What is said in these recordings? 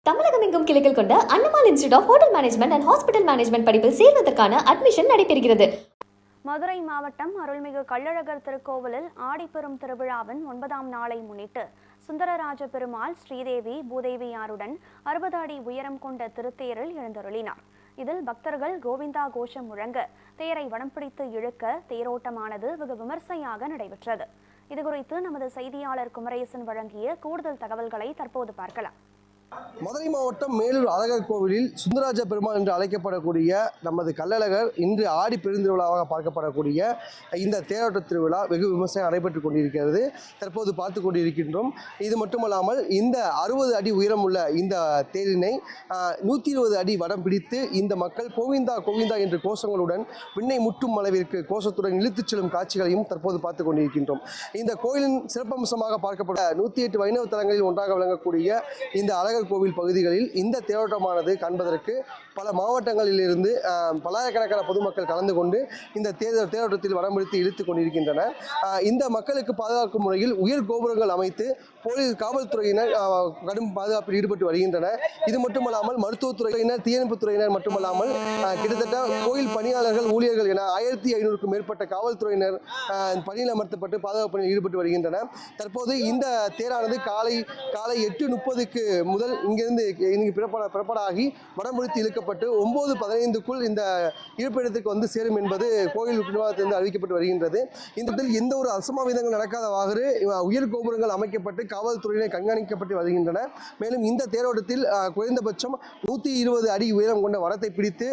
தமிழகம் எங்கும் கிளைகள் கொண்ட Annamal institute of hotel management and hospital management படிப்பில் சேர்வதற்கான அட்மிஷன் நடைபெறுகிறது. மதுரை மாவட்டம் அருள்மிகு கள்ளழகர் திருக்கோவிலில் ஆடிப்பெரும் திருவிழாவின் 9ஆம் நாளை முன்னிட்டு சுந்தரராஜ பெருமாள் ஸ்ரீதேவி பூதேவியாருடன் 60 அடி உயரம் கொண்ட திருத்தேரில் எழுந்தருளினார். இதில் பக்தர்கள் கோவிந்தா கோஷம் முழங்க தேரை வடம் பிடித்து இழுக்க தேரோட்டமானது வெகு விமர்சையாக நடைபெற்றது. இதுகுறித்து நமது செய்தியாளர் குமரேசன் வழங்கிய கூடுதல் தகவல்களை தற்போது பார்க்கலாம். மதுரை மாவட்டம் மேலூர் அழகர் கோவிலில் சுந்தரராஜ பெருமாள் என்று அழைக்கப்படக்கூடிய நமது கள்ளழகர் இன்று ஆடி பெருந்திருவிழாவாக பார்க்கப்படக்கூடிய இந்த தேரோட்ட திருவிழா வெகு விமர்சையாக நடைபெற்றுக் கொண்டிருக்கிறது. தற்போது பார்த்து கொண்டிருக்கின்றோம். இது மட்டுமல்லாமல் இந்த 60 அடி உயரம் உள்ள இந்த தேரினை 120 அடி வடம் பிடித்து இந்த மக்கள் கோவிந்தா கோவிந்தா என்ற கோஷங்களுடன் விண்ணை முட்டும் அளவிற்கு கோஷத்துடன் இழுத்துச் செல்லும் காட்சிகளையும் தற்போது பார்த்து கொண்டிருக்கின்றோம். இந்த கோயிலின் சிறப்பம்சமாக பார்க்கப்பட்ட 108 வைணவ தலங்களில் ஒன்றாக விளங்கக்கூடிய இந்த அழகர் கோவில் பகுதிகளில் இந்த தேரோட்டமானது காண்பதற்கு பல மாவட்டங்களிலிருந்து பல்லாயிரக்கணக்கான பொதுமக்கள் கலந்து கொண்டு இந்த தேரோட்டத்தில் வடம் பிடித்து இழுத்துக் கொண்டிருக்கின்றனர். இந்த மக்களுக்கு பாதுகாக்கும் முறையில் உயர் கோபுரங்கள் அமைத்து போலீஸ் காவல்துறையினர் கடும் பாதுகாப்பில் ஈடுபட்டு வருகின்றனர். இது மட்டுமல்லாமல் மருத்துவத்துறையினர் தீயணைப்புத் துறையினர் மட்டுமல்லாமல் கிட்டத்தட்ட கோயில் பணியாளர்கள் ஊழியர்கள் என 1500க்கும் மேற்பட்ட காவல்துறையினர் பணியில் அமர்த்தப்பட்டு பாதுகாப்பு பணியில் ஈடுபட்டு வருகின்றனர். தற்போது இந்த தேரானது காலை 8:30க்கு முதல் இங்கிருந்து இன்னைக்கு புறப்படாகி வடம் பிடித்து இழுக்கப்பட்டு 9:15க்குள் இந்த இருப்பிடத்துக்கு வந்து சேரும் என்பது கோயில் நிர்வாகத்திலிருந்து அறிவிக்கப்பட்டு வருகின்றது. இந்த எந்த ஒரு அசம்பாவிதங்கள் நடக்காதவாறு உயர் கோபுரங்கள் அமைக்கப்பட்டு காவல்துறையினர் கண்காணிக்கப்பட்டு வருகின்றன. மேலும் இந்த தேரோட்டத்தில் குறைந்தபட்சம் 120 அடி உயரம் கொண்ட வடத்தை பிடித்து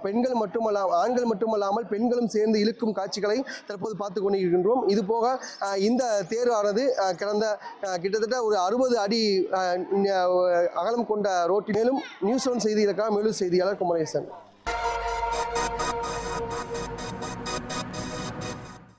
பெண்கள் மட்டுமல்லாமல் ஆண்கள் மட்டுமல்லாமல் பெண்களும் சேர்ந்து இழுக்கும் காட்சிகளை தற்போது பார்த்து கொண்டிருக்கின்றோம். இது போக இந்த தேரானது கிட்டத்தட்ட ஒரு 60 அடி அகலம் கொண்ட ரோட்டில். மேலும் நியூஸ் 1 செய்திகளுக்காக மேலூர் செய்தியாளர் குமரேசன்.